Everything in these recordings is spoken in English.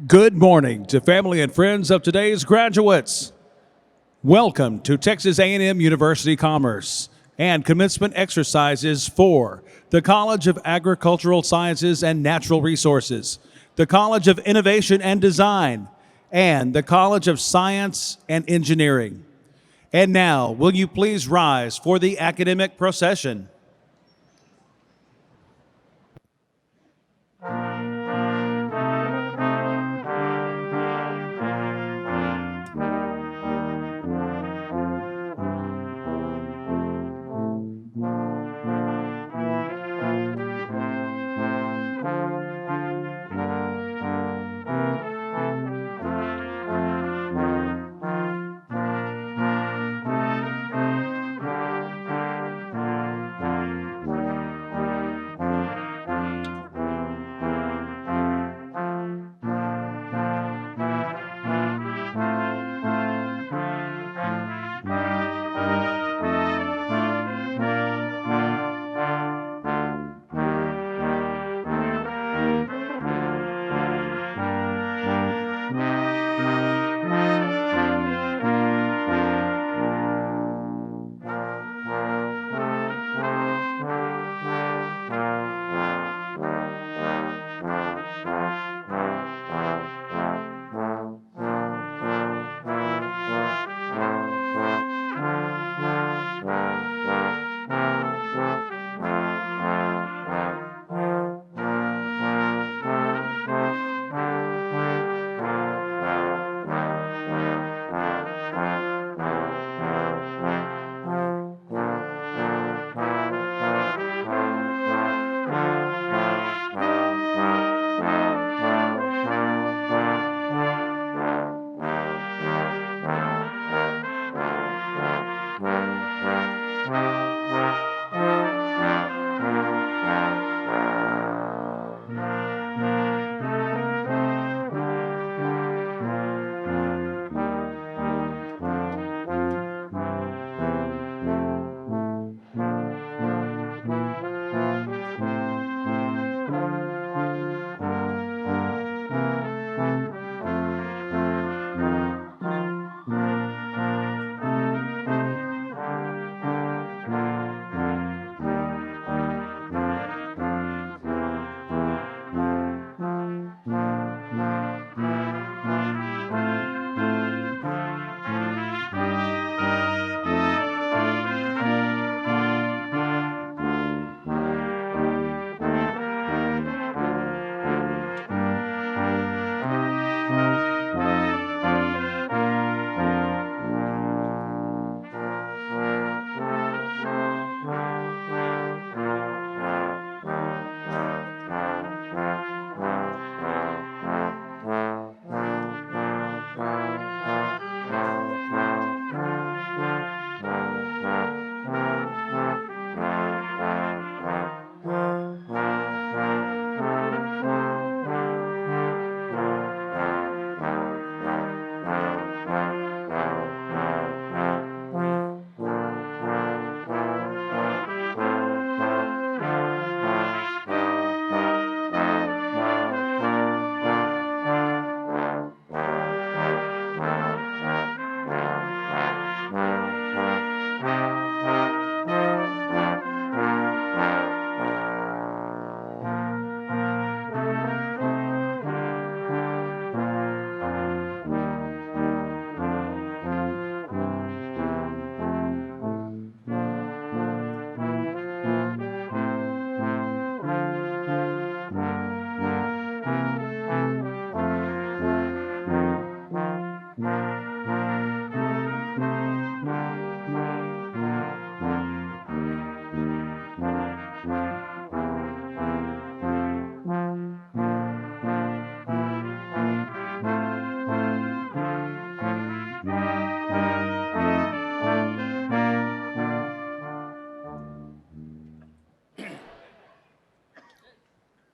Good morning to family and friends of today's graduates. Welcome to Texas A&M University Commerce and commencement exercises for the College of Agricultural Sciences and Natural Resources, the College of Innovation and Design, and the College of Science and Engineering. And now, will you please rise for the academic procession?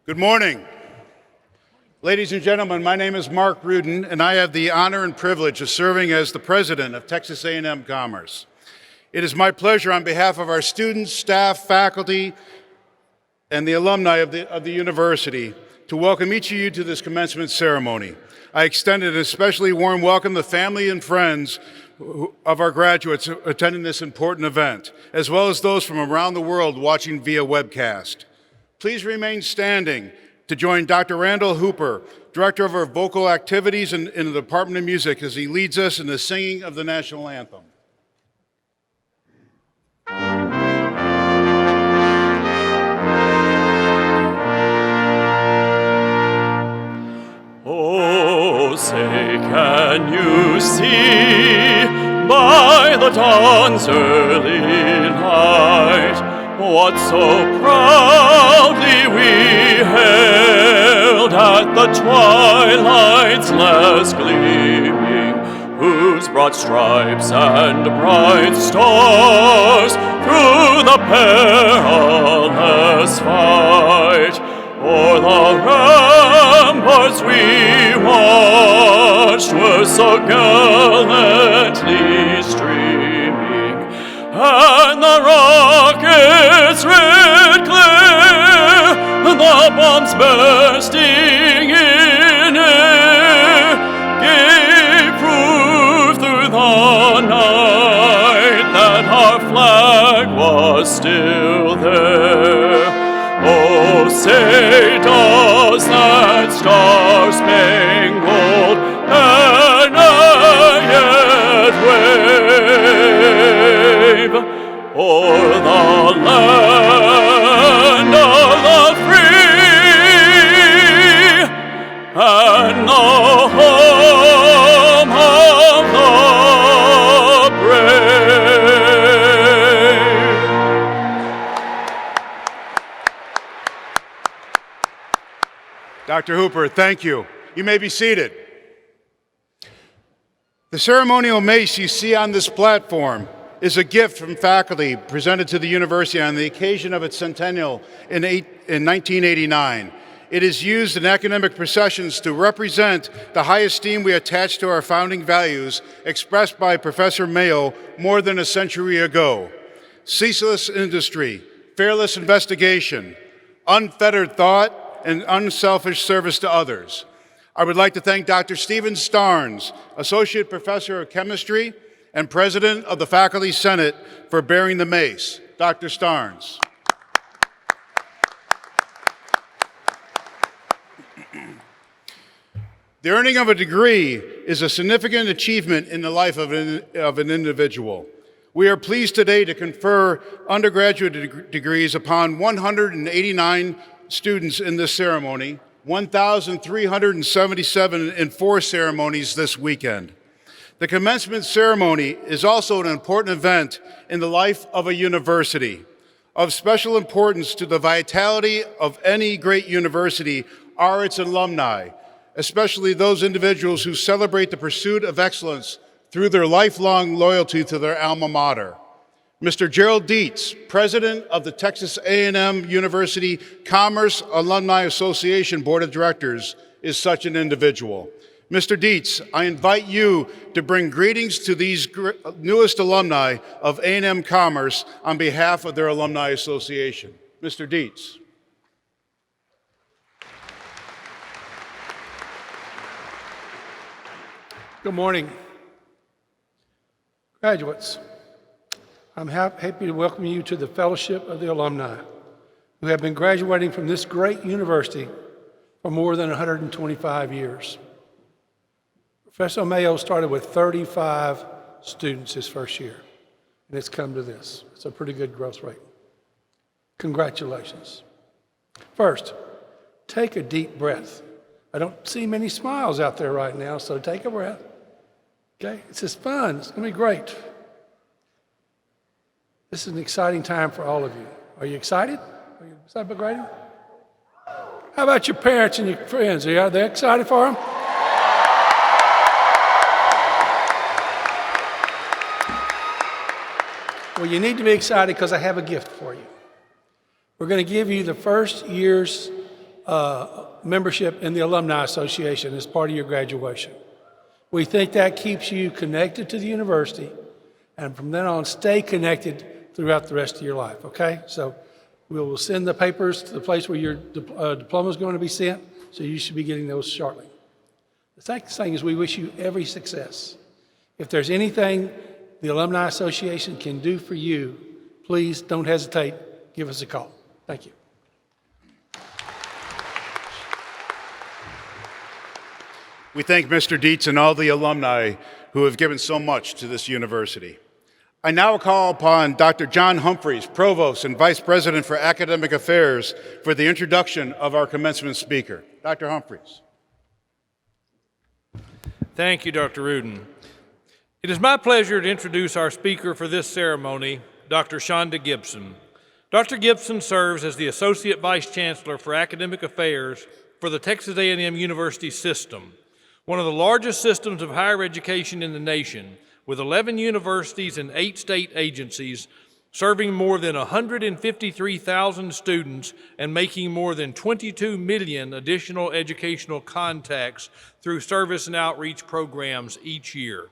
Good morning. Ladies and gentlemen, my name is Mark Rudin, and I have the honor and privilege of serving as the president of Texas A&M Commerce. It is my pleasure on behalf of our students, staff, faculty, and the alumni of the university to welcome each of you to this commencement ceremony. I extend an especially warm welcome to the family and friends of our graduates attending this important event, as well as those from around the world watching via webcast. Please remain standing to join Dr. Randall Hooper, Director of our Vocal Activities in the Department of Music, as he leads us in the singing of the National Anthem. Oh, say, can you see by the dawn's early light what so proudly we hailed at the twilight's last gleaming, whose broad stripes and bright stars through the perilous fight o'er the ramparts we watched were so gallantly streaming, and the rockets' red glare, the bombs bursting in air, gave proof through the night that our flag was still there. Oh, say, does that star-spangled banner yet wave o'er the land of the free and the home of the brave? Dr. Hooper, thank you. You may be seated. The ceremonial mace you see on this platform is a gift from faculty presented to the university on the occasion of its centennial in 1989. It is used in academic processions to represent the high esteem we attach to our founding values expressed by Professor Mayo more than a century ago. Ceaseless industry, fearless investigation, unfettered thought, and unselfish service to others. I would like to thank Dr. Stephen Starnes, Associate Professor of Chemistry and President of the Faculty Senate, for bearing the mace. Dr. Starnes. The earning of a degree is a significant achievement in the life of an individual. We are pleased today to confer undergraduate degrees upon 189 students in this ceremony, 1,377 in 4 ceremonies this weekend. The commencement ceremony is also an important event in the life of a university. Of special importance to the vitality of any great university are its alumni, especially those individuals who celebrate the pursuit of excellence through their lifelong loyalty to their alma mater. Mr. Gerald Dietz, President of the Texas A&M University Commerce Alumni Association Board of Directors, is such an individual. Mr. Dietz, I invite you to bring greetings to these newest alumni of A&M Commerce on behalf of their Alumni Association. Mr. Dietz. Good morning. Graduates, I'm happy to welcome you to the Fellowship of the Alumni, who have been graduating from this great university for more than 125 years. Professor Mayo started with 35 students his first year, and it's come to this. It's a pretty good growth rate. Congratulations. First, take a deep breath. I don't see many smiles out there right now, so take a breath. Okay, this is fun. It's going to be great. This is an exciting time for all of you. Are you excited? Are you excited about grading? How about your parents and your friends? Are they excited for them? Well, you need to be excited because I have a gift for you. We're going to give you the first year's membership in the Alumni Association as part of your graduation. We think that keeps you connected to the university, and from then on, stay connected throughout the rest of your life, okay? So we will send the papers to the place where your diploma is going to be sent. so you should be getting those shortly. The second thing is we wish you every success. If there's anything the Alumni Association can do for you, please don't hesitate. Give us a call. Thank you. We thank Mr. Dietz and all the alumni who have given so much to this university. I now call upon Dr. John Humphreys, Provost and Vice President for Academic Affairs, for the introduction of our commencement speaker. Dr. Humphreys. Thank you, Dr. Rudin. It is my pleasure to introduce our speaker for this ceremony, Dr. Shonda Gibson. Dr. Gibson serves as the Associate Vice Chancellor for Academic Affairs for the Texas A&M University System, one of the largest systems of higher education in the nation, with 11 universities and 8 state agencies, serving more than 153,000 students and making more than 22 million additional educational contacts through service and outreach programs each year.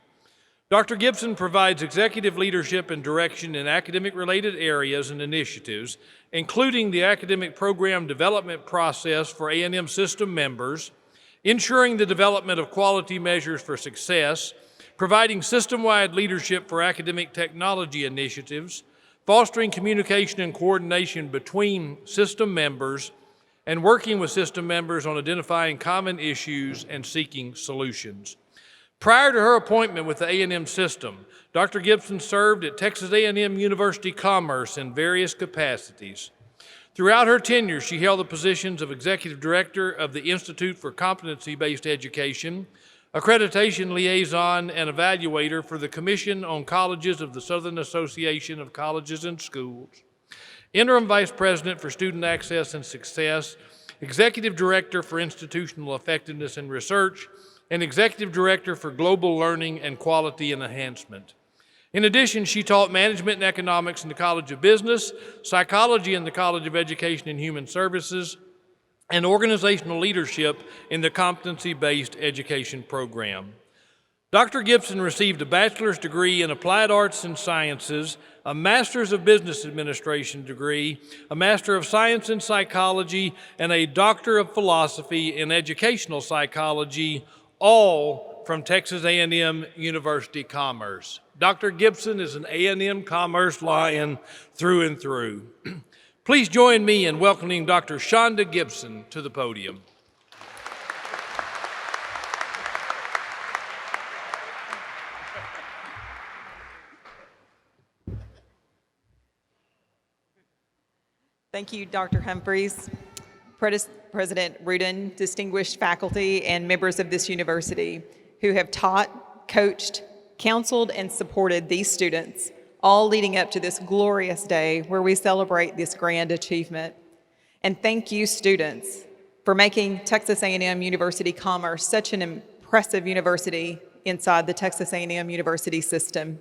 Dr. Gibson provides executive leadership and direction in academic-related areas and initiatives, including the academic program development process for A&M system members, ensuring the development of quality measures for success, providing system-wide leadership for academic technology initiatives, fostering communication and coordination between system members, and working with system members on identifying common issues and seeking solutions. Prior to her appointment with the A&M system, Dr. Gibson served at Texas A&M University Commerce in various capacities. Throughout her tenure, she held the positions of Executive Director of the Institute for Competency-Based Education, Accreditation Liaison and Evaluator for the Commission on Colleges of the Southern Association of Colleges and Schools, Interim Vice President for Student Access and Success, Executive Director for Institutional Effectiveness and Research, and Executive Director for Global Learning and Quality and Enhancement. In addition, she taught management and economics in the College of Business, psychology in the College of Education and Human Services, and organizational leadership in the competency-based education program. Dr. Gibson received a bachelor's degree in applied arts and sciences, a master's of business administration degree, a master of science in psychology, and a doctor of philosophy in educational psychology, all from Texas A&M University Commerce. Dr. Gibson is an A&M Commerce lion through and through. Please join me in welcoming Dr. Shonda Gibson to the podium. Thank you, Dr. Humphreys, President Rudin, distinguished faculty, and members of this university who have taught, coached, counseled, and supported these students, all leading up to this glorious day where we celebrate this grand achievement. And thank you, students, for making Texas A&M University Commerce such an impressive university inside the Texas A&M University system.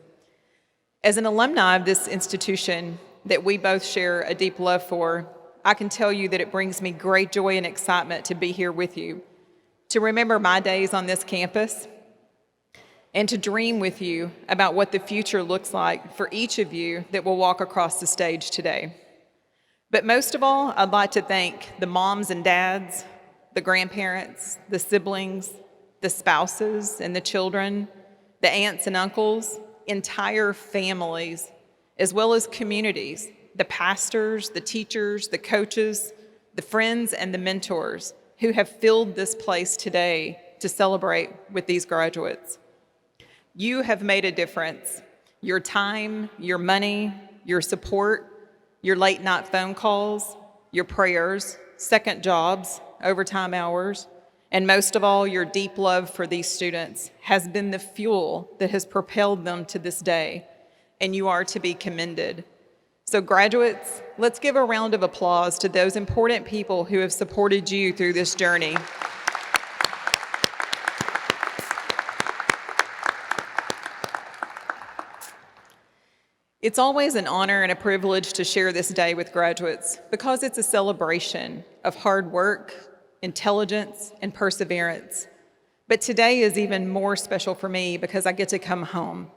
As an alumni of this institution that we both share a deep love for, I can tell you that it brings me great joy and excitement to be here with you, to remember my days on this campus, and to dream with you about what the future looks like for each of you that will walk across the stage today. But most of all, I'd like to thank the moms and dads, the grandparents, the siblings, the spouses and the children, the aunts and uncles, entire families, as well as communities, the pastors, the teachers, the coaches, the friends, and the mentors who have filled this place today to celebrate with these graduates. You have made a difference. Your time, your money, your support, your late night phone calls, your prayers, second jobs, overtime hours, and most of all, your deep love for these students has been the fuel that has propelled them to this day, and you are to be commended. So graduates, let's give a round of applause to those important people who have supported you through this journey. It's always an honor and a privilege to share this day with graduates because it's a celebration of hard work, intelligence, and perseverance. But today is even more special for me because I get to come home.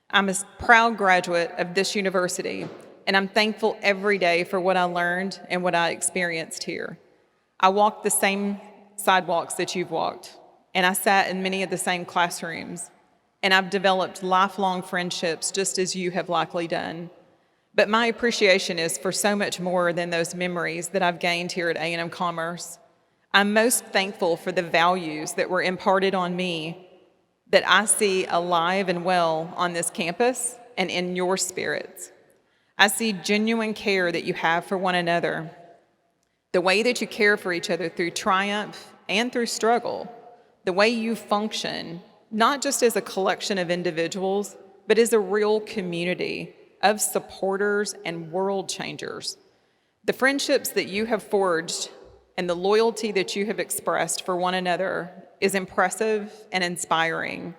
I'm a proud graduate of this university, and I'm thankful every day for what I learned and what I experienced here. I walk the same sidewalks that you've walked, and I sat in many of the same classrooms, and I've developed lifelong friendships just as you have likely done. But my appreciation is for so much more than those memories that I've gained here at A&M Commerce. I'm most thankful for the values that were imparted on me that I see alive and well on this campus and in your spirits. I see genuine care that you have for one another, the way that you care for each other through triumph and through struggle, the way you function, not just as a collection of individuals, but as a real community of supporters and world changers. The friendships that you have forged and the loyalty that you have expressed for one another is impressive and inspiring.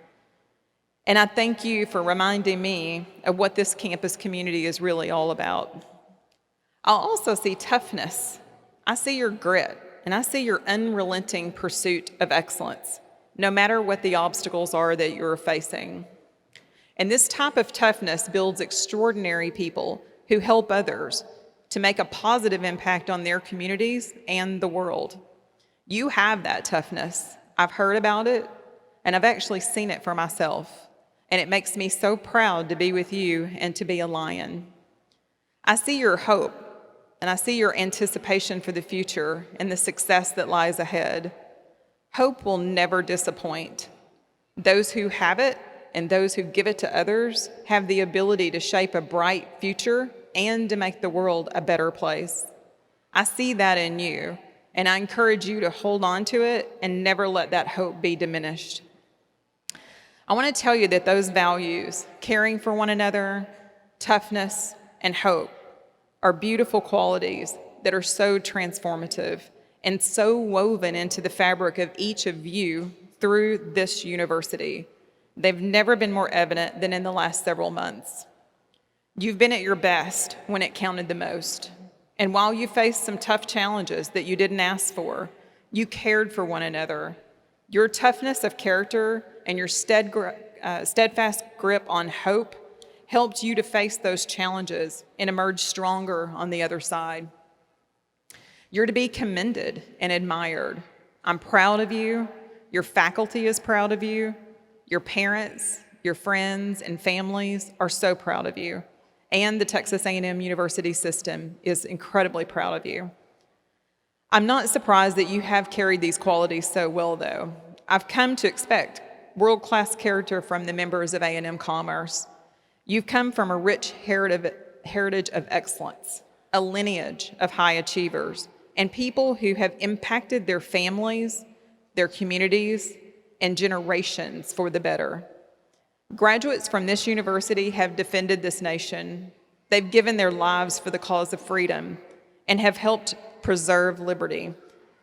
And I thank you for reminding me of what this campus community is really all about. I'll also see toughness. I see your grit, and I see your unrelenting pursuit of excellence, no matter what the obstacles are that you're facing. And this type of toughness builds extraordinary people who help others to make a positive impact on their communities and the world. You have that toughness. I've heard about it, and I've actually seen it for myself. And it makes me so proud to be with you and to be a Lion. I see your hope, and I see your anticipation for the future and the success that lies ahead. Hope will never disappoint. Those who have it and those who give it to others have the ability to shape a bright future and to make the world a better place. I see that in you, and I encourage you to hold on to it and never let that hope be diminished. I want to tell you that those values, caring for one another, toughness, and hope, are beautiful qualities that are so transformative and so woven into the fabric of each of you through this university. They've never been more evident than in the last several months. You've been at your best when it counted the most. And while you faced some tough challenges that you didn't ask for, you cared for one another. Your toughness of character and your steadfast grip on hope helped you to face those challenges and emerge stronger on the other side. You're to be commended and admired. I'm proud of you. Your faculty is proud of you. Your parents, your friends, and families are so proud of you. And the Texas A&M University system is incredibly proud of you. I'm not surprised that you have carried these qualities so well, though. I've come to expect world-class character from the members of A&M Commerce. You've come from a rich heritage of excellence, a lineage of high achievers, and people who have impacted their families, their communities, and generations for the better. Graduates from this university have defended this nation. They've given their lives for the cause of freedom and have helped preserve liberty.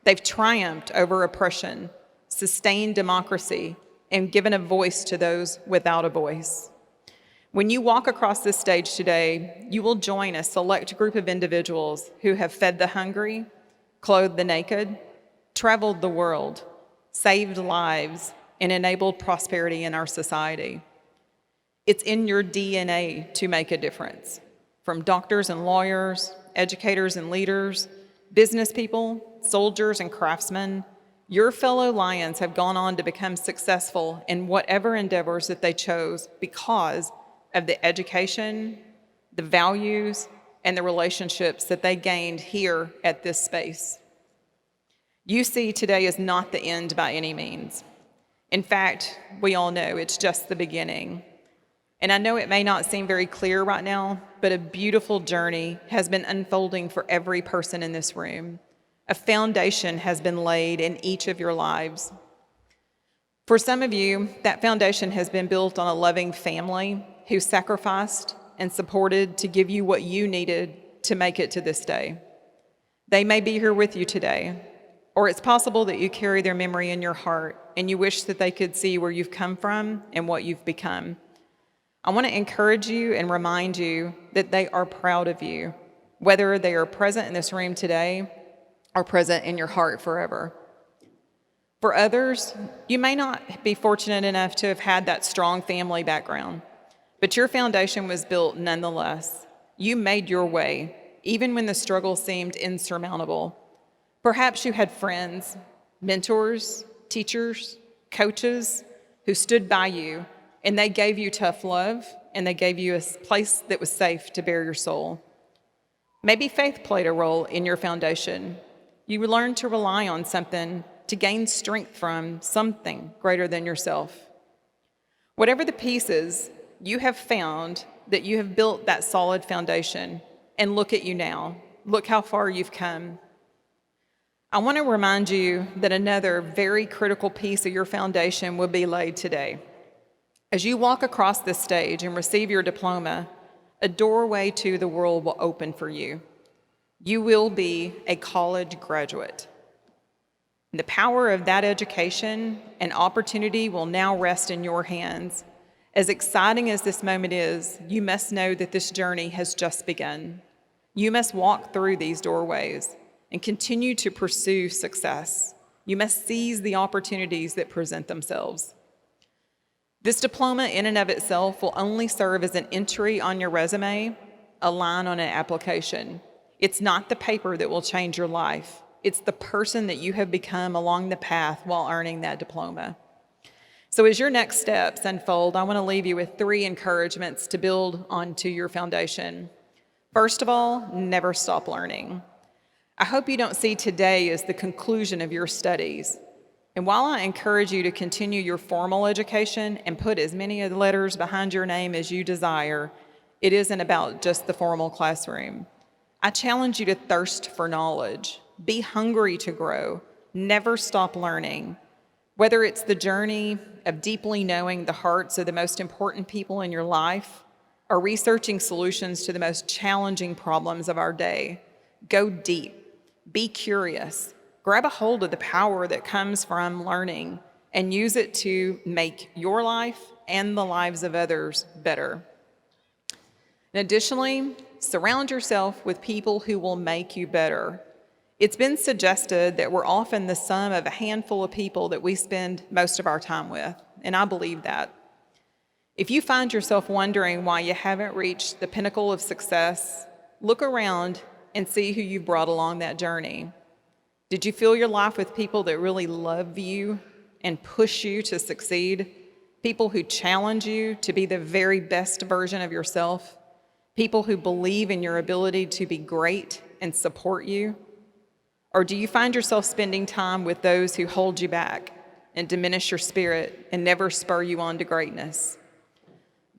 They've triumphed over oppression, sustained democracy, and given a voice to those without a voice. When you walk across this stage today, you will join a select group of individuals who have fed the hungry, clothed the naked, traveled the world, saved lives, and enabled prosperity in our society. It's in your DNA to make a difference. From doctors and lawyers, educators and leaders, business people, soldiers and craftsmen, your fellow Lions have gone on to become successful in whatever endeavors that they chose because of the education, the values, and the relationships that they gained here at this space. UC today is not the end by any means. In fact, we all know it's just the beginning. And I know it may not seem very clear right now, but a beautiful journey has been unfolding for every person in this room. A foundation has been laid in each of your lives. For some of you, that foundation has been built on a loving family who sacrificed and supported to give you what you needed to make it to this day. They may be here with you today, or it's possible that you carry their memory in your heart and you wish that they could see where you've come from and what you've become. I want to encourage you and remind you that they are proud of you, whether they are present in this room today or present in your heart forever. For others, you may not be fortunate enough to have had that strong family background, but your foundation was built nonetheless. You made your way, even when the struggle seemed insurmountable. Perhaps you had friends, mentors, teachers, coaches who stood by you, and they gave you tough love, and they gave you a place that was safe to bare your soul. Maybe faith played a role in your foundation. You learned to rely on something to gain strength from something greater than yourself. Whatever the pieces, you have found that you have built that solid foundation, and look at you now. Look how far you've come. I want to remind you that another very critical piece of your foundation will be laid today. As you walk across this stage and receive your diploma, a doorway to the world will open for you. You will be a college graduate. The power of that education and opportunity will now rest in your hands. As exciting as this moment is, you must know that this journey has just begun. You must walk through these doorways and continue to pursue success. You must seize the opportunities that present themselves. This diploma in and of itself will only serve as an entry on your resume, a line on an application. It's not the paper that will change your life. It's the person that you have become along the path while earning that diploma. So as your next steps unfold, I want to leave you with 3 encouragements to build onto your foundation. First of all, never stop learning. I hope you don't see today as the conclusion of your studies. And while I encourage you to continue your formal education and put as many letters behind your name as you desire, it isn't about just the formal classroom. I challenge you to thirst for knowledge. Be hungry to grow. Never stop learning. Whether it's the journey of deeply knowing the hearts of the most important people in your life or researching solutions to the most challenging problems of our day, go deep. Be curious. Grab a hold of the power that comes from learning and use it to make your life and the lives of others better. And additionally, surround yourself with people who will make you better. It's been suggested that we're often the sum of a handful of people that we spend most of our time with, and I believe that. If you find yourself wondering why you haven't reached the pinnacle of success, look around and see who you've brought along that journey. Did you fill your life with people that really love you and push you to succeed? People who challenge you to be the very best version of yourself? People who believe in your ability to be great and support you? Or do you find yourself spending time with those who hold you back and diminish your spirit and never spur you on to greatness?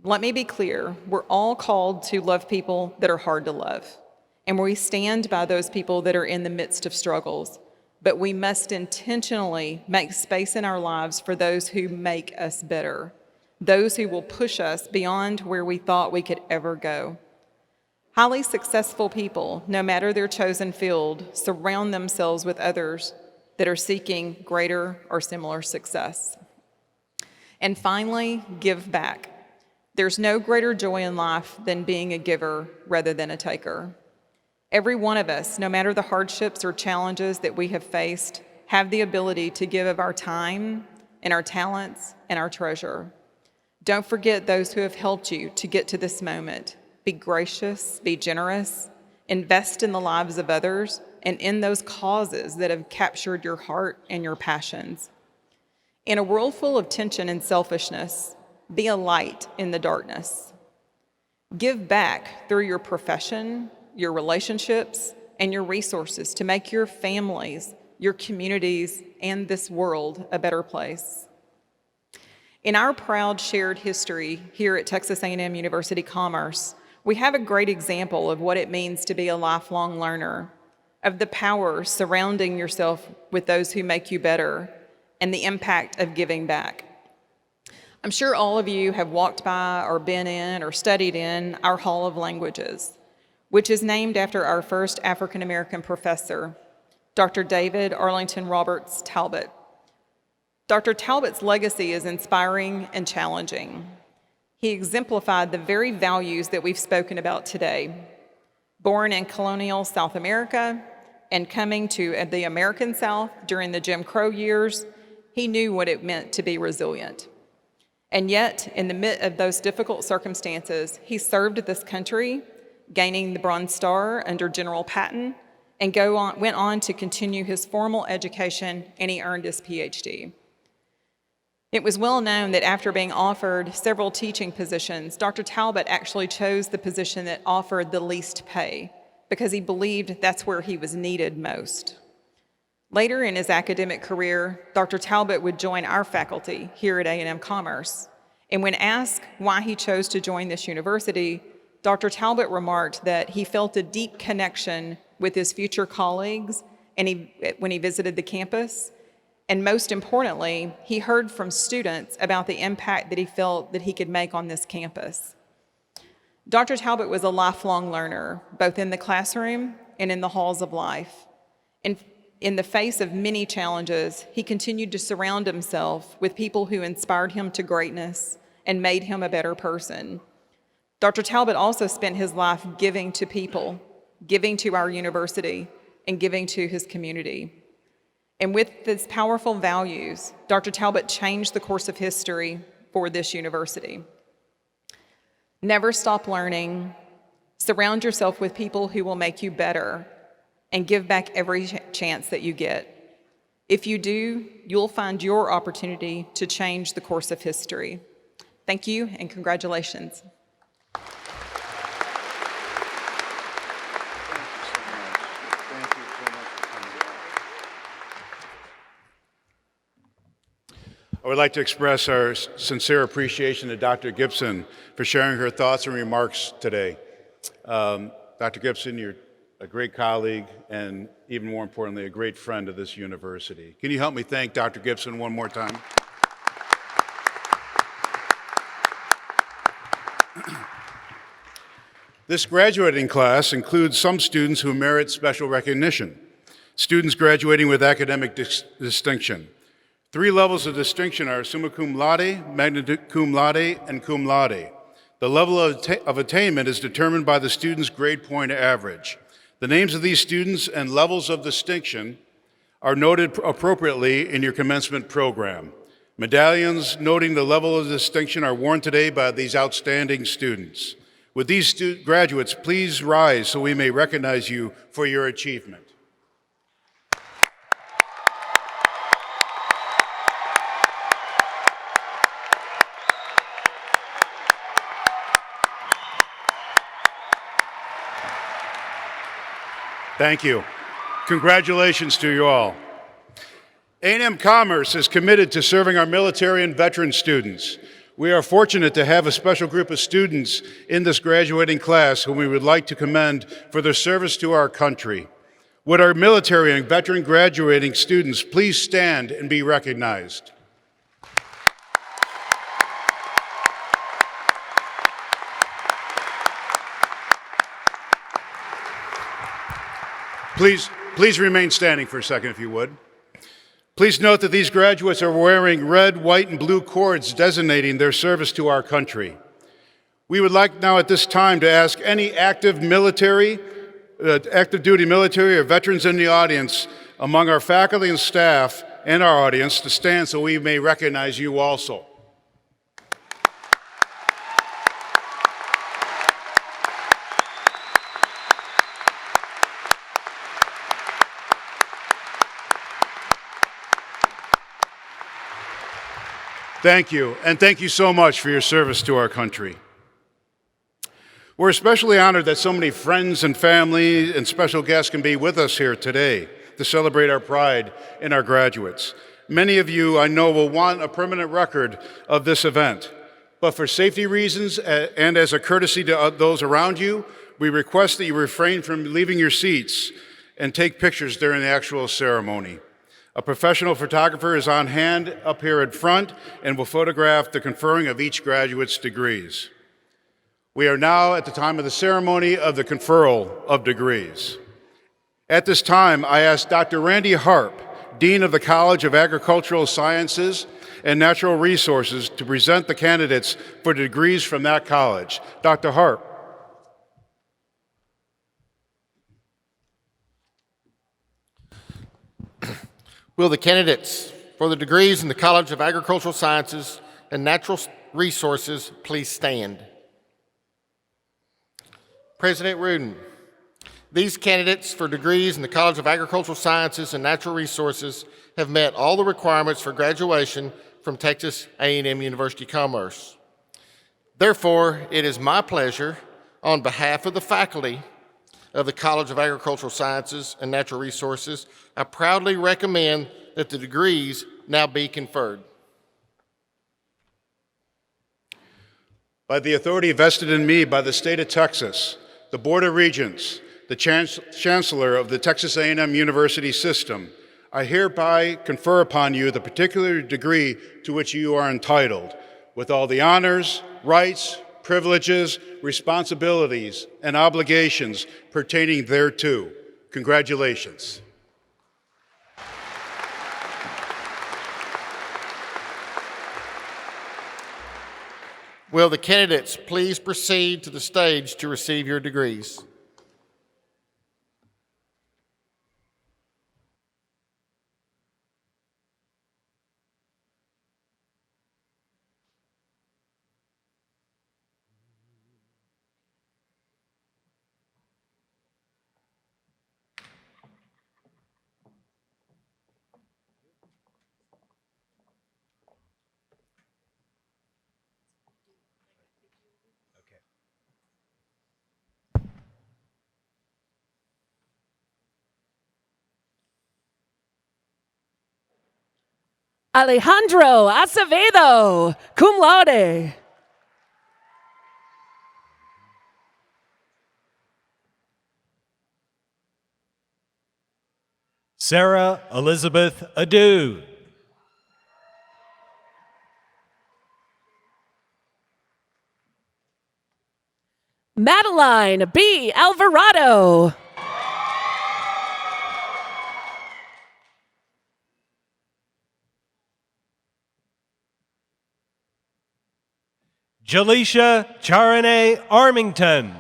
Let me be clear, we're all called to love people that are hard to love. And we stand by those people that are in the midst of struggles. But we must intentionally make space in our lives for those who make us better, those who will push us beyond where we thought we could ever go. Highly successful people, no matter their chosen field, surround themselves with others that are seeking greater or similar success. And finally, give back. There's no greater joy in life than being a giver rather than a taker. Every one of us, no matter the hardships or challenges that we have faced, have the ability to give of our time and our talents and our treasure. Don't forget those who have helped you to get to this moment. Be gracious, be generous, invest in the lives of others and in those causes that have captured your heart and your passions. In a world full of tension and selfishness, be a light in the darkness. Give back through your profession, your relationships, and your resources to make your families, your communities, and this world a better place. In our proud shared history here at Texas A&M University Commerce, we have a great example of what it means to be a lifelong learner, of the power surrounding yourself with those who make you better, and the impact of giving back. I'm sure all of you have walked by or been in or studied in our Hall of Languages, which is named after our first African-American professor, Dr. David Arlington Roberts Talbot. Dr. Talbot's legacy is inspiring and challenging. He exemplified the very values that we've spoken about today. Born in colonial South America and coming to the American South during the Jim Crow years, he knew what it meant to be resilient. And yet, in the midst of those difficult circumstances, he served this country, gaining the Bronze Star under General Patton and went on to continue his formal education, and he earned his PhD. It was well known that after being offered several teaching positions, Dr. Talbot actually chose the position that offered the least pay because he believed that's where he was needed most. Later in his academic career, Dr. Talbot would join our faculty here at A&M Commerce. And when asked why he chose to join this university, Dr. Talbot remarked that he felt a deep connection with his future colleagues when he visited the campus. And most importantly, he heard from students about the impact that he felt that he could make on this campus. Dr. Talbot was a lifelong learner, both in the classroom and in the halls of life. And in the face of many challenges, he continued to surround himself with people who inspired him to greatness and made him a better person. Dr. Talbot also spent his life giving to people, giving to our university, and giving to his community. And with these powerful values, Dr. Talbot changed the course of history for this university. Never stop learning, surround yourself with people who will make you better, and give back every chance that you get. If you do, you'll find your opportunity to change the course of history. Thank you, and congratulations. I would like to express our sincere appreciation to Dr. Gibson for sharing her thoughts and remarks today. Dr. Gibson, you're a great colleague and, even more importantly, a great friend of this university. Can you help me thank Dr. Gibson one more time? This graduating class includes some students who merit special recognition, students graduating with academic distinction. 3 levels of distinction are summa cum laude, magna cum laude, and cum laude. The level of attainment is determined by the student's grade point average. The names of these students and levels of distinction are noted appropriately in your commencement program. Medallions noting the level of distinction are worn today by these outstanding students. Would these graduates please rise so we may recognize you for your achievement? Thank you. Congratulations to you all. A&M Commerce is committed to serving our military and veteran students. We are fortunate to have a special group of students in this graduating class whom we would like to commend for their service to our country. Would our military and veteran graduating students please stand and be recognized? Please remain standing for a second, if you would. Please note that these graduates are wearing red, white, and blue cords designating their service to our country. We would like now at this time to ask any active duty military or veterans in the audience among our faculty and staff and our audience to stand so we may recognize you also. Thank you, and thank you so much for your service to our country. We're especially honored that so many friends and family and special guests can be with us here today to celebrate our pride in our graduates. Many of you, I know, will want a permanent record of this event, but for safety reasons and as a courtesy to those around you, we request that you refrain from leaving your seats and take pictures during the actual ceremony. A professional photographer is on hand up here at front and will photograph the conferring of each graduate's degrees. We are now at the time of the ceremony of the conferral of degrees. At this time, I ask Dr. Randy Harp, Dean of the College of Agricultural Sciences and Natural Resources, to present the candidates for degrees from that college. Dr. Harp. Will the candidates for the degrees in the College of Agricultural Sciences and Natural Resources please stand? President Rudin, These candidates for degrees in the College of Agricultural Sciences and Natural Resources have met all the requirements for graduation from Texas A&M University Commerce. Therefore, it is my pleasure, on behalf of the faculty of the College of Agricultural Sciences and Natural Resources, I proudly recommend that the degrees now be conferred. By the authority vested in me by the state of Texas, the Board of Regents, the Chancellor of the Texas A&M University System, I hereby confer upon you the particular degree to which you are entitled, with all the honors, rights, privileges, responsibilities, and obligations pertaining thereto. Congratulations. Will the candidates please proceed to the stage to receive your degrees? Alejandro Acevedo, cum laude. Sarah Elizabeth Adu. Madeline B. Alvarado. Jaleisha Charane Armington.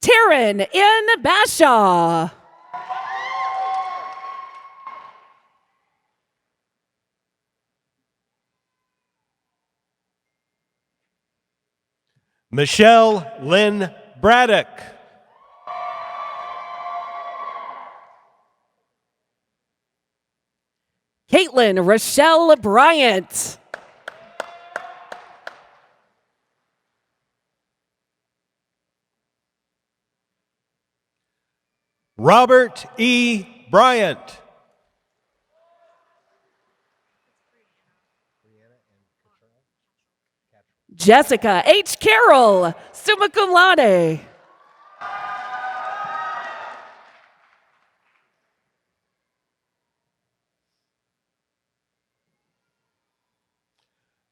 Taryn N. Bashaw. Michelle Lynn Braddock. Caitlin Rochelle Bryant. Robert E. Bryant. Jessica H. Carroll, summa cum laude.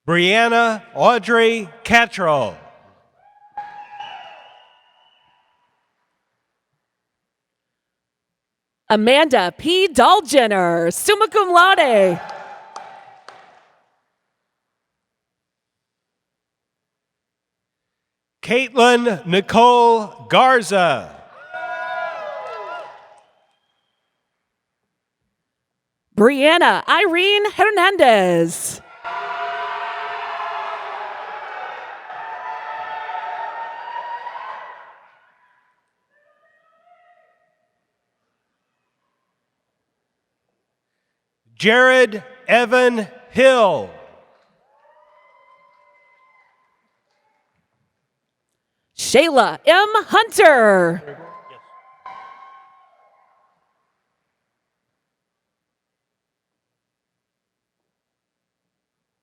Brianna Audrey Cattrall. Amanda P. Dahljenner, summa cum laude. Caitlin Nicole Garza. Brianna Irene Hernandez. Jared Evan Hill. Shayla M. Hunter.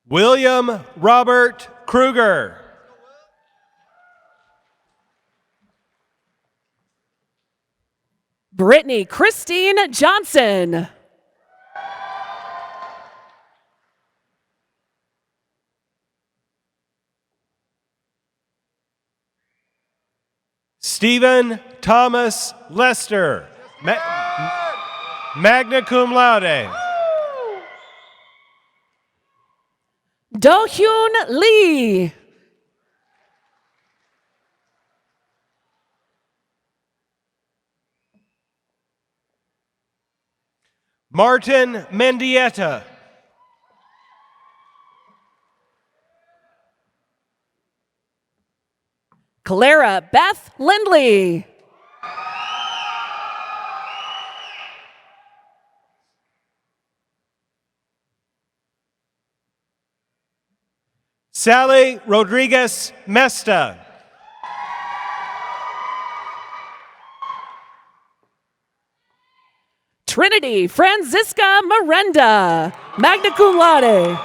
William Robert Kruger. Brittany Christine Johnson. Stephen Thomas Lester, magna cum laude. Do-Hyun Lee. Martin Mendieta. Clara Beth Lindley. Sally Rodriguez Mesta. Trinity Francisca Miranda, magna cum laude.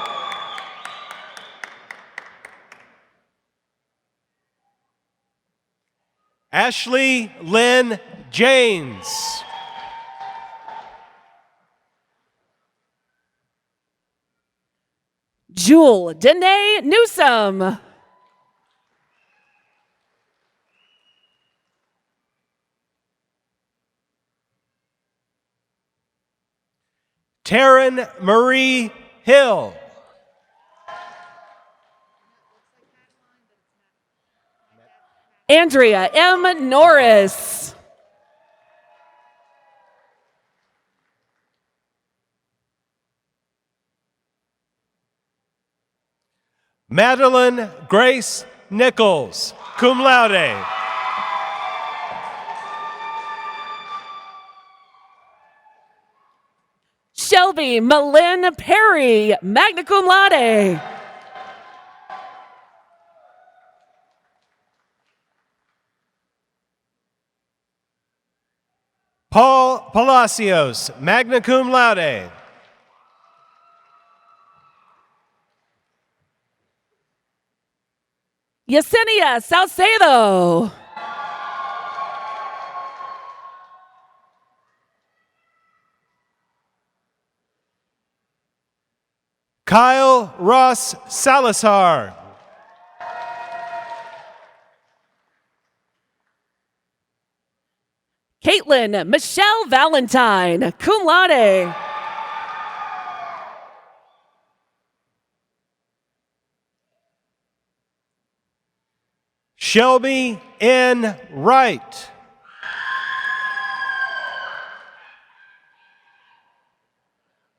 Ashley Lynn James. Jewel Danae Newsom. Taryn Marie Hill. Andrea M. Norris. Madeline Grace Nichols, cum laude. Shelby Malin Perry, magna cum laude. Paul Palacios, magna cum laude. Yesenia Salcedo. Kyle Ross Salazar. Caitlin Michelle Valentine, cum laude. Shelby N. Wright.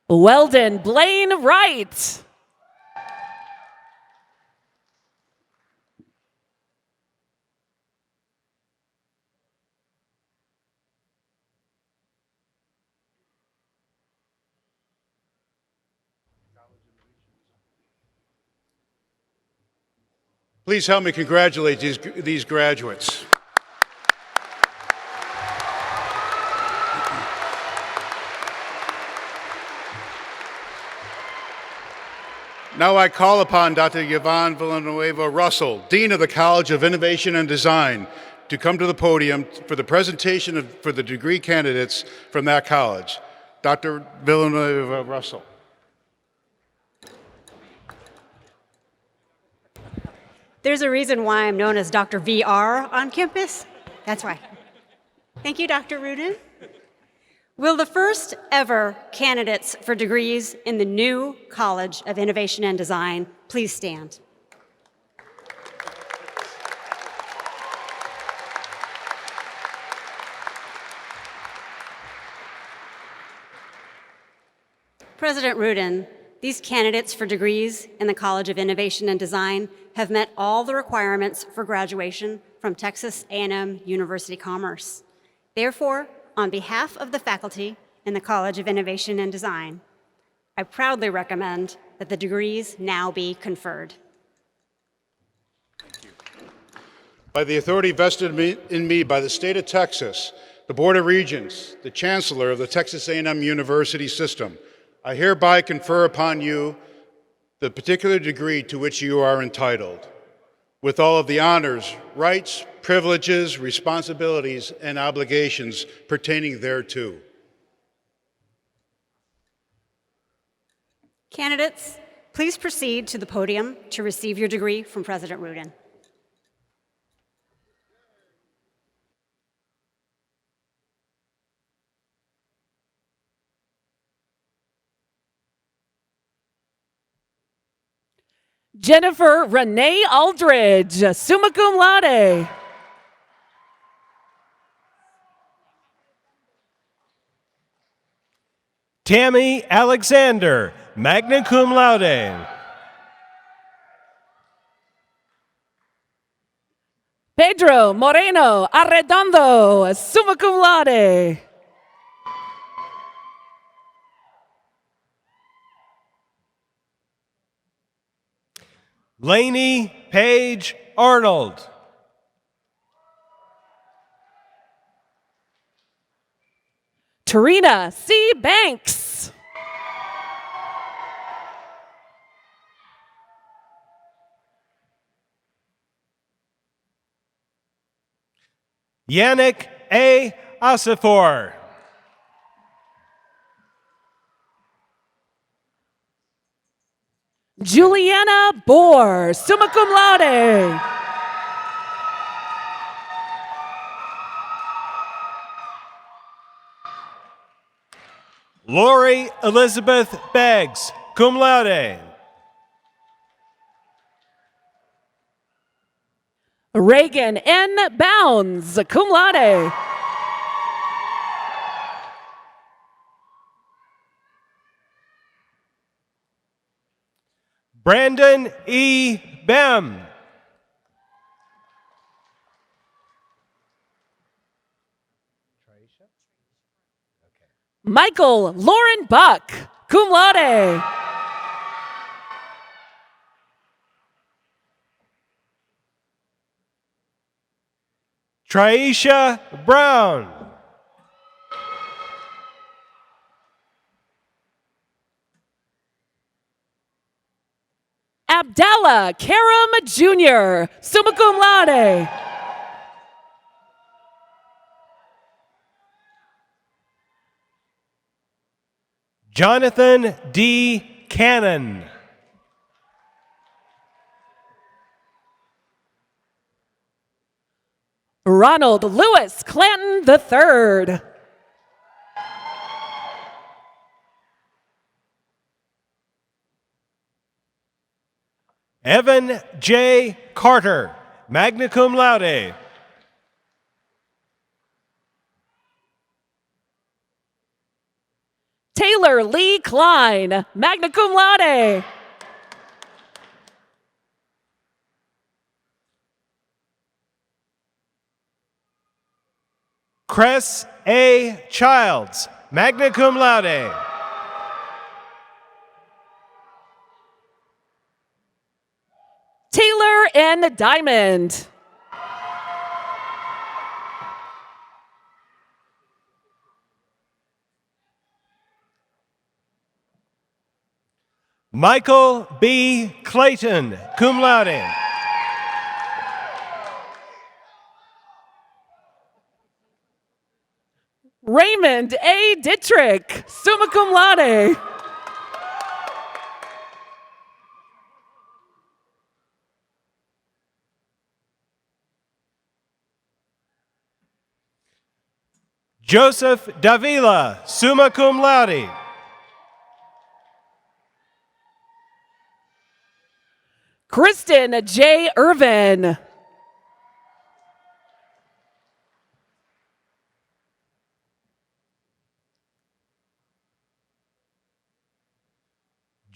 Weldon Blaine Wright. Please help me congratulate these graduates. Now I call upon Dr. Yvonne Villanueva Russell, Dean of the College of Innovation and Design, to come to the podium for the presentation for the degree candidates from that college. Dr. Villanueva Russell. There's a reason why I'm known as Dr. VR on campus. That's why. Thank you, Dr. Rudin. Will the first ever candidates for degrees in the new College of Innovation and Design please stand? President Rudin, these candidates for degrees in the College of Innovation and Design have met all the requirements for graduation from Texas A&M University Commerce. Therefore, on behalf of the faculty in the College of Innovation and Design, I proudly recommend that the degrees now be conferred. Thank you. By the authority vested in me by the state of Texas, the Board of Regents, the Chancellor of the Texas A&M University System, I hereby confer upon you the particular degree to which you are entitled, with all of the honors, rights, privileges, responsibilities, and obligations pertaining thereto. Candidates, please proceed to the podium to receive your degree from President Rudin. Jennifer Renee Aldridge, summa cum laude. Tammy Alexander, magna cum laude. Pedro Moreno Arredondo, summa cum laude. Lainey Page Arnold. Tarina C. Banks. Yannick A. Asifor. Juliana Bohr, summa cum laude. Lori Elizabeth Beggs, cum laude. Reagan N. Bounds, cum laude. Brandon E. Bem. Michael Lauren Buck, cum laude. Traisha Brown. Abdallah Karam Jr., summa cum laude. Jonathan D. Cannon. Ronald Lewis Clanton III. Evan J. Carter, magna cum laude. Taylor Lee Klein, magna cum laude. Cress A. Childs, magna cum laude. Taylor N. Diamond. Michael B. Clayton, cum laude. Raymond A. Dittrich, summa cum laude. Joseph Davila, summa cum laude. Kristen J. Irvin.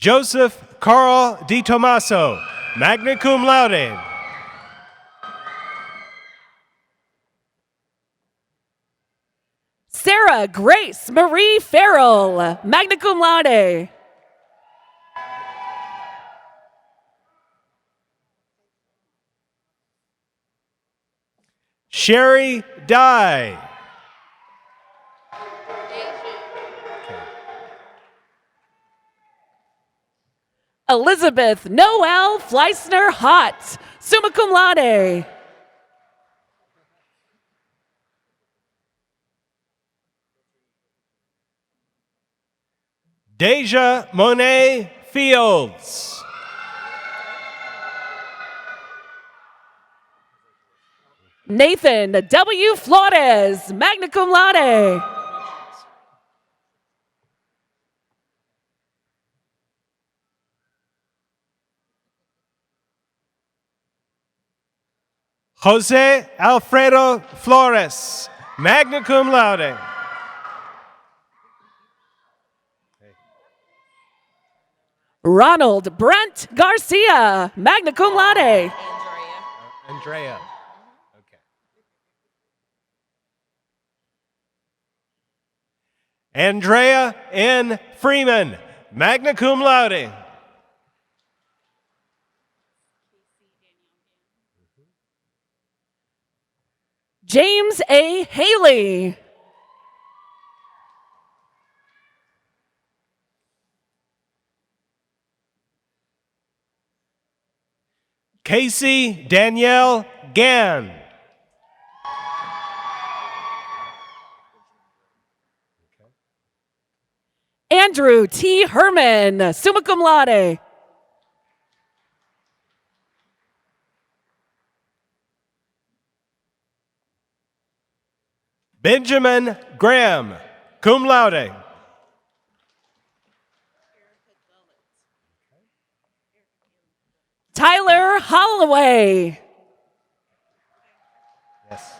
Joseph Carl Di Tomaso, magna cum laude. Sarah Grace Marie Farrell, magna cum laude. Sherry Dye. Elizabeth Noel Fleissner Hott, summa cum laude. Deja Monet Fields. Nathan W. Flores, magna cum laude. Jose Alfredo Flores, magna cum laude. Ronald Brent Garcia, magna cum laude. Andrea. Andrea N. Freeman, magna cum laude. James A. Haley. Casey Danielle Gann. Andrew T. Herman, summa cum laude. Benjamin Graham, cum laude. Tyler Holloway. Yes.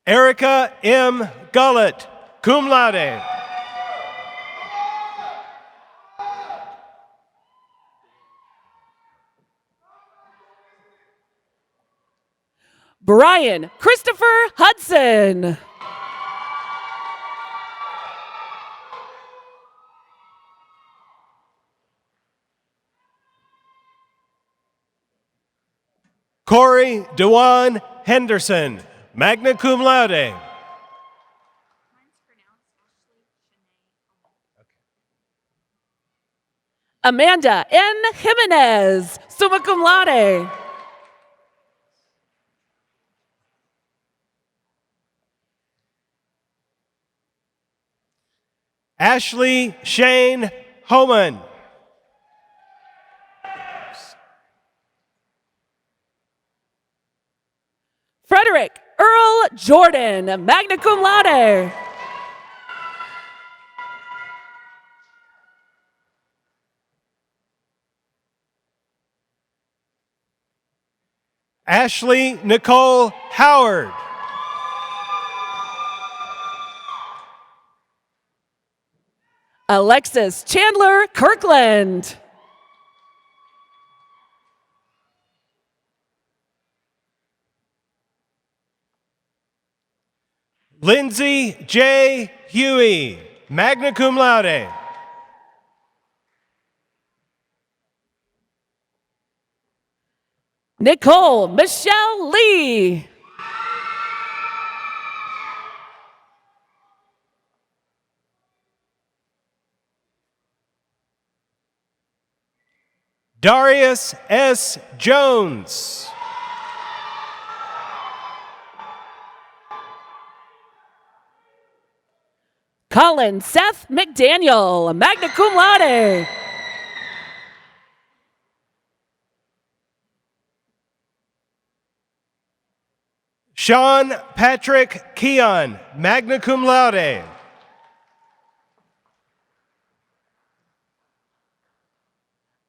Erica M. Gullett, cum laude. Brian Christopher Hudson. Corey Dewan Henderson, magna cum laude. Amanda N. Jimenez, summa cum laude. Ashley Shane Homan. Frederick Earl Jordan, magna cum laude. Ashley Nicole Howard. Alexis Chandler Kirkland. Lindsay J. Huey, magna cum laude. Nicole Michelle Lee. Darius S. Jones. Colin Seth McDaniel, magna cum laude. Sean Patrick Keon, magna cum laude.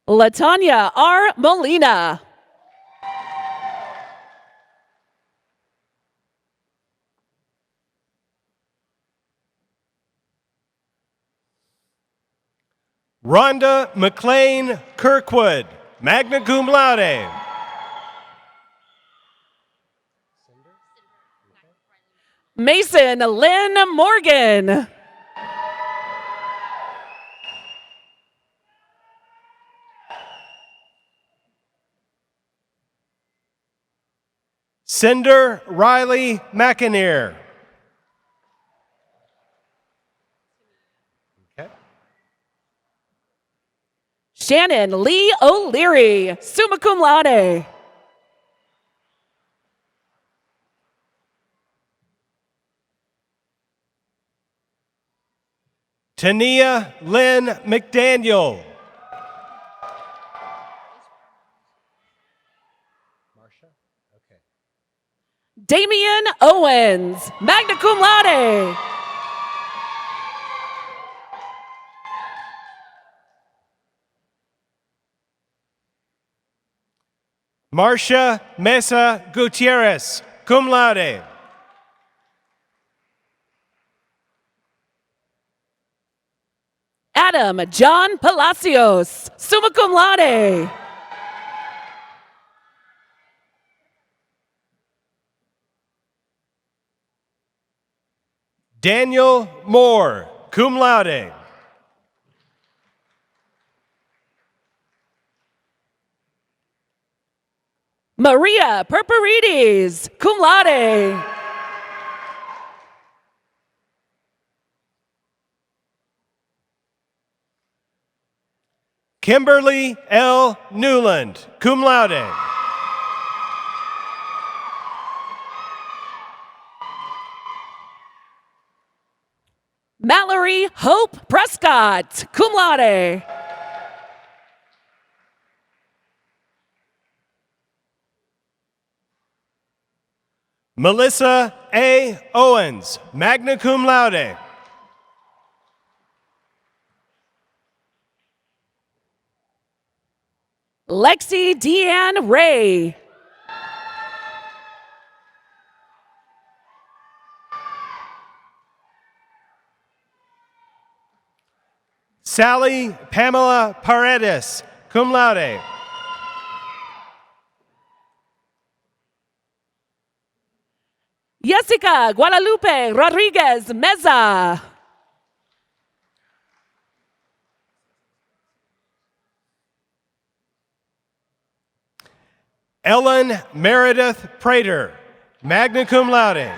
Latanya R. Molina. Rhonda McLean Kirkwood, magna cum laude. Mason Lynn Morgan. Cinder Riley McInerney. Okay. Shannon Lee O'Leary, summa cum laude. Tania Lynn McDaniel. Damian Owens, magna cum laude. Marcia Mesa Gutierrez, cum laude. Adam John Palacios, summa cum laude. Daniel Moore, cum laude. Maria Perperides, cum laude. Kimberly L. Newland, cum laude. Mallory Hope Prescott, cum laude. Melissa A. Owens, magna cum laude. Lexi Deanne Ray. Sally Pamela Paredes, cum laude. Jessica Guadalupe Rodriguez Meza. Ellen Meredith Prater, magna cum laude.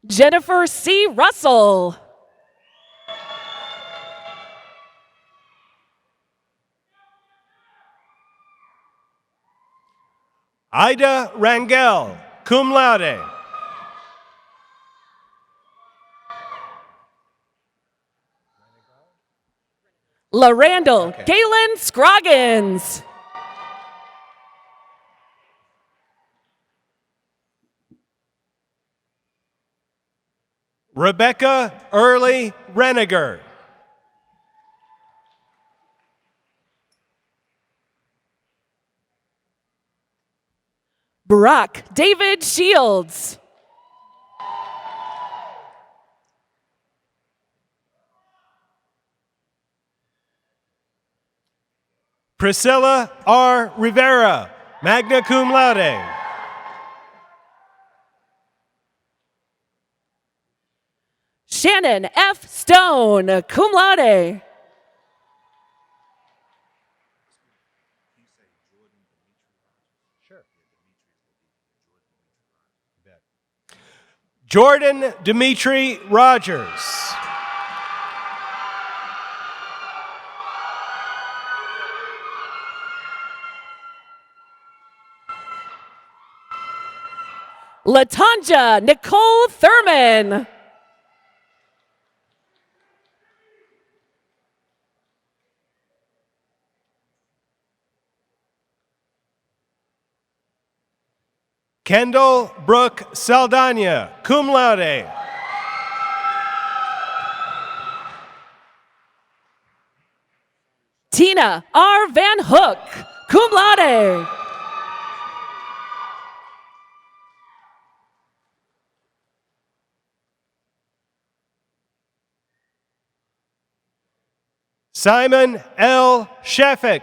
Jennifer C. Russell. Ida Rangel, cum laude. LaRandall Galen Scroggins. Rebecca Early Reniger. Barack David Shields. Priscilla R. Rivera, magna cum laude. Shannon F. Stone, cum laude. Jordan Dimitri Rogers. Latanja Nicole Thurman. Kendall Brooke Saldana, cum laude. Tina R. Van Hook, cum laude. Simon L. Sheffick.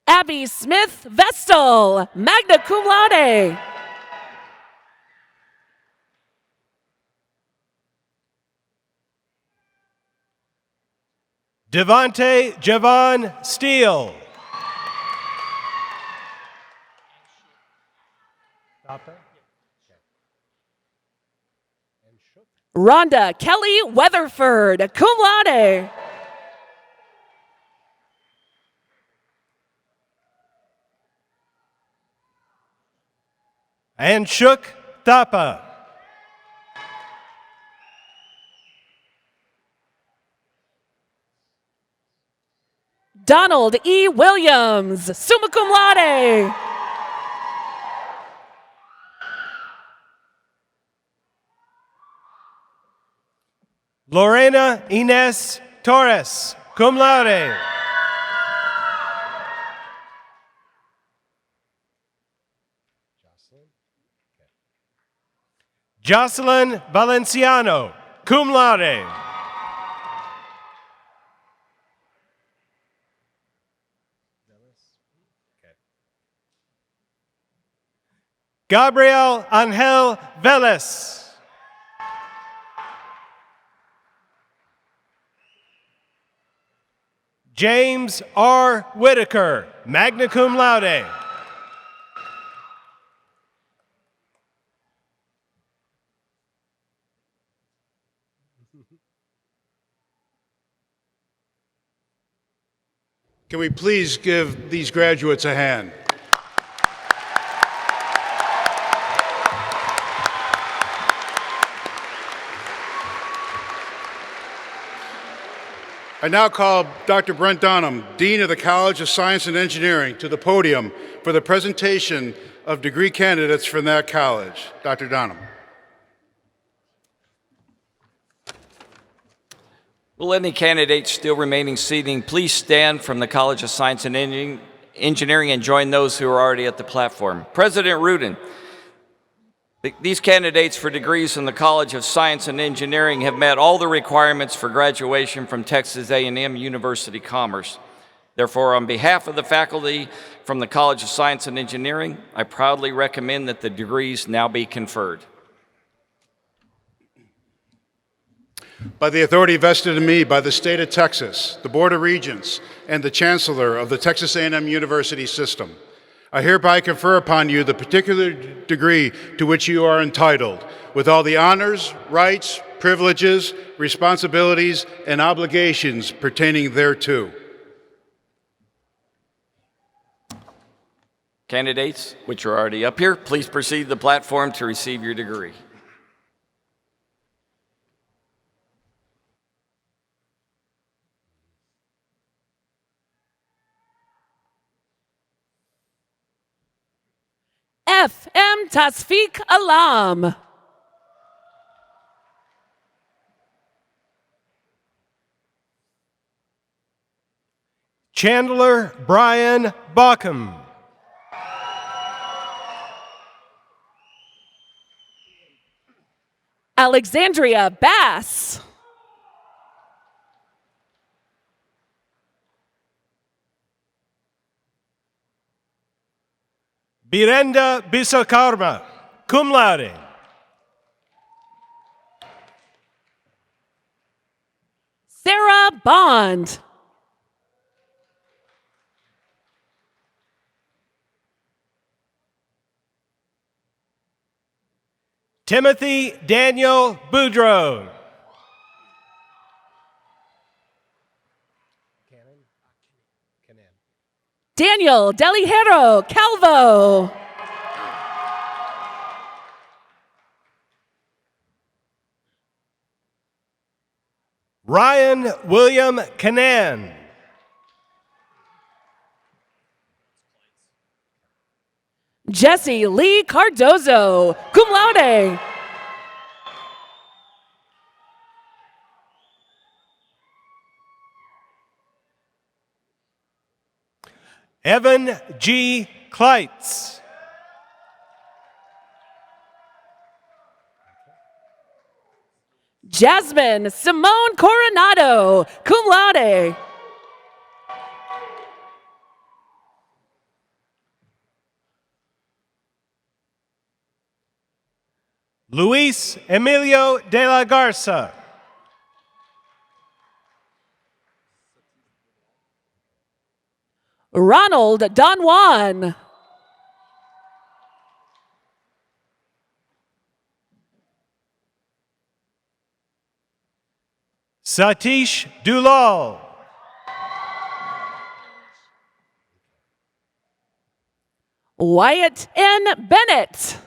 Abby Smith Vestal, magna cum laude. Devontae Javon Steele. Rhonda Kelly Weatherford, cum laude. And Shook Thapa. Donald E. Williams, summa cum laude. Lorena Ines Torres, cum laude. Jocelyn Valenciano, cum laude. Gabriel Angel Velez. James R. Whitaker, magna cum laude. Can we please give these graduates a hand? I now call Dr. Brent Donham, Dean of the College of Science and Engineering, to the podium for the presentation of degree candidates from that college. Dr. Donham. Will any candidates still remaining seating please stand from the College of Science and Engineering and join those who are already at the platform. President Rudin, these candidates for degrees in the College of Science and Engineering have met all the requirements for graduation from Texas A&M University Commerce. Therefore, on behalf of the faculty from the College of Science and Engineering, I proudly recommend that the degrees now be conferred. By the authority vested in me by the state of Texas, the Board of Regents, and the Chancellor of the Texas A&M University System, I hereby confer upon you the particular degree to which you are entitled, with all the honors, rights, privileges, responsibilities, and obligations pertaining thereto. Candidates, which are already up here, please proceed to the platform to receive your degree. F.M. Tasfiq Alam. Chandler Brian Bauckham. Alexandria Bass. Birenda Bisakarma, cum laude. Sarah Bond. Timothy Daniel Boudreau. Daniel Delihero Calvo. Ryan William Canan. Jesse Lee Cardozo, cum laude. Evan G. Kleitz. Jasmine Simone Coronado, cum laude. Luis Emilio de la Garza. Ronald Don Juan. Satish Dulal. Wyatt N. Bennett.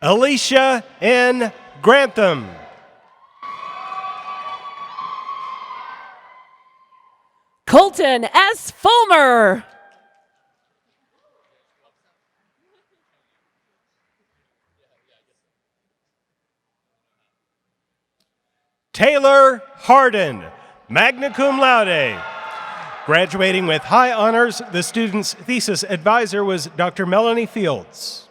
Alicia N. Grantham. Colton S. Fulmer. Taylor Harden, magna cum laude. Graduating with high honors, the student's thesis advisor was Dr. Melanie Fields.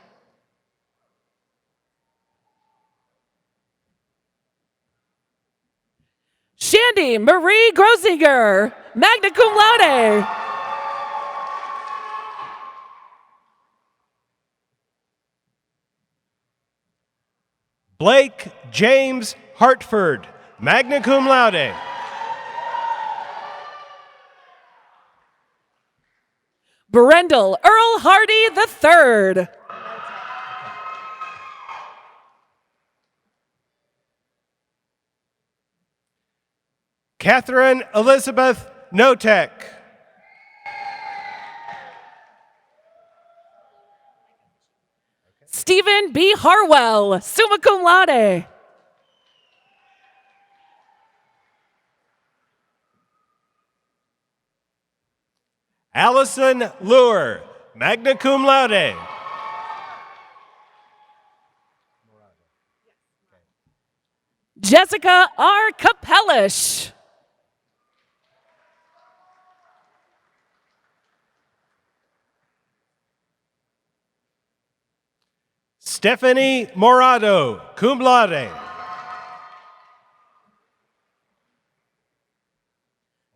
Shannon Sandy Marie Grosinger, magna cum laude. Blake James Hartford, magna cum laude. Brendel Earl Hardy III. Catherine Elizabeth Notek. Stephen B. Harwell, summa cum laude. Allison Lure, magna cum laude. Jessica R. Capellish. Stephanie Morado, cum laude.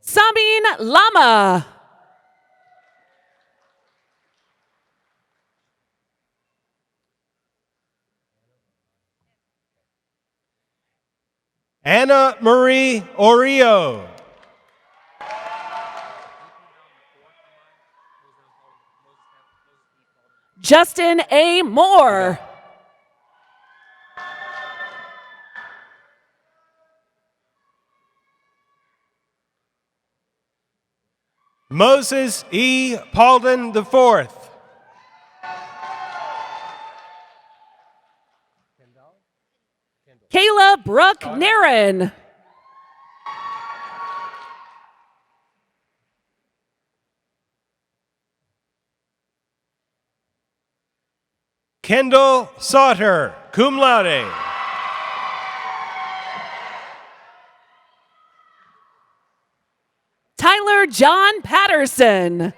Samin Lama. Anna Marie Orio. Justin A. Moore. Moses E. Paulden IV. Kayla Brooke Naren. Kendall Sauter, cum laude. Tyler John Patterson.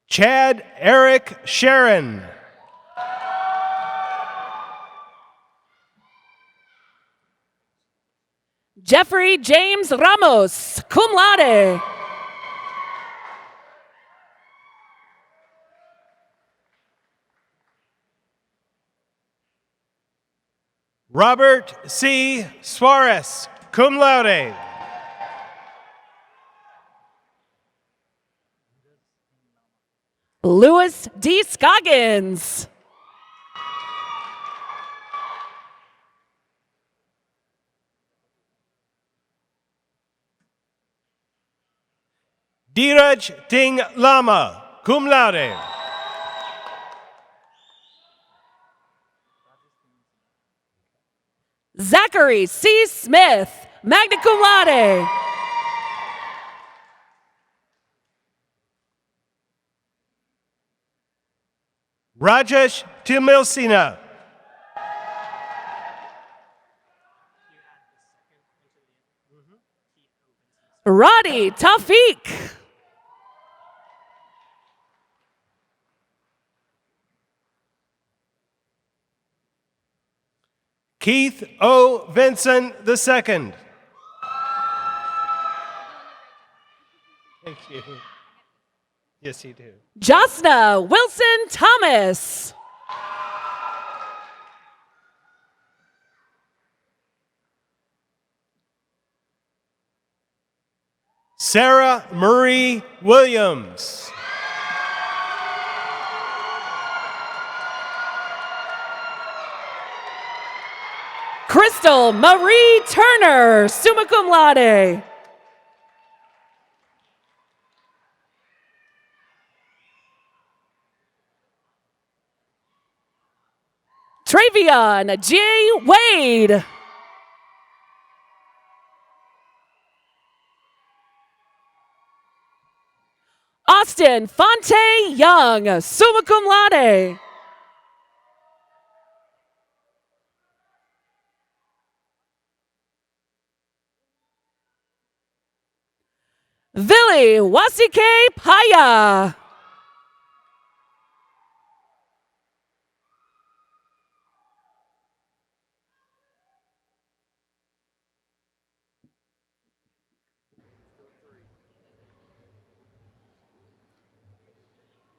Chad Eric Sharon. Jeffrey James Ramos, cum laude. Robert C. Suarez, cum laude. Louis D. Scoggins. Dheeraj Ting Lama, cum laude. Zachary C. Smith, magna cum laude. Rajesh Timilsina. Roddy Tafiq. Keith O. Vinson II. Thank you. Yes, you do. Josna Wilson Thomas. Sarah Marie Williams. Crystal Marie Turner, summa cum laude. Travion J. Wade. Austin Fonte Young, summa cum laude. Vili Wasike Paya.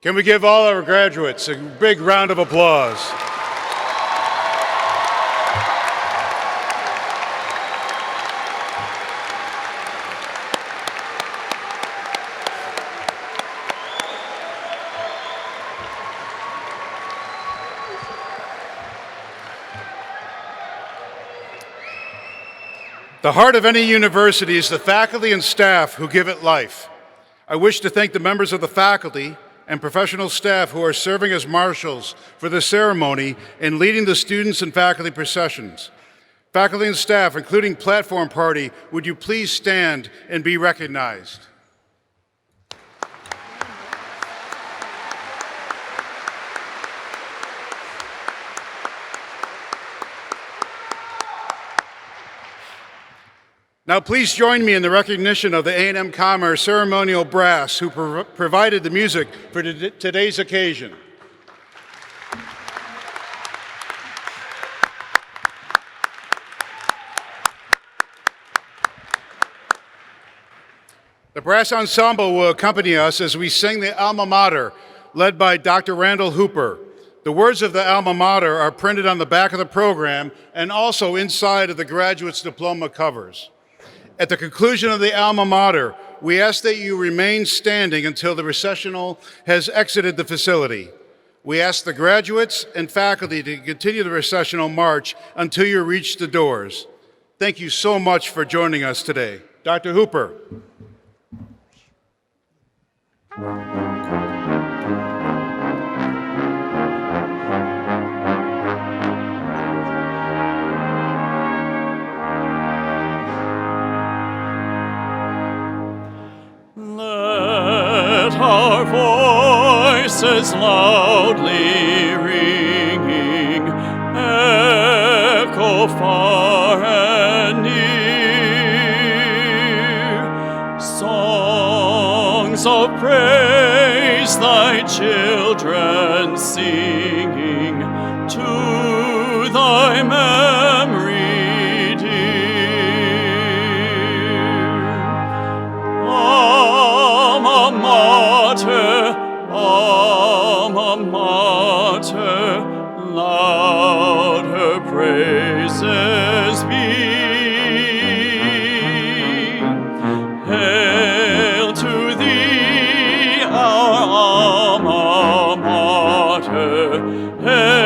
Can we give all our graduates a big round of applause? The heart of any university is the faculty and staff who give it life. I wish to thank the members of the faculty and professional staff who are serving as marshals for the ceremony and leading the students and faculty processions. Faculty and staff, including Platform Party, would you please stand and be recognized? Now please join me in the recognition of the A&M Commerce Ceremonial Brass who provided the music for today's occasion. The brass ensemble will accompany us as we sing the Alma Mater, led by Dr. Randall Hooper. The words of the Alma Mater are printed on the back of the program and also inside of the graduate's diploma covers. At the conclusion of the Alma Mater, we ask that you remain standing until the recessional has exited the facility. We ask the graduates and faculty to continue the recessional march until you reach the doors. Thank you so much for joining us today. Dr. Hooper. Our voices loudly ringing, echo far and near. Songs of praise thy children singing to thy memory dear. Alma Mater, Alma Mater, loud her praises be. Hail to thee, our Alma Mater, hail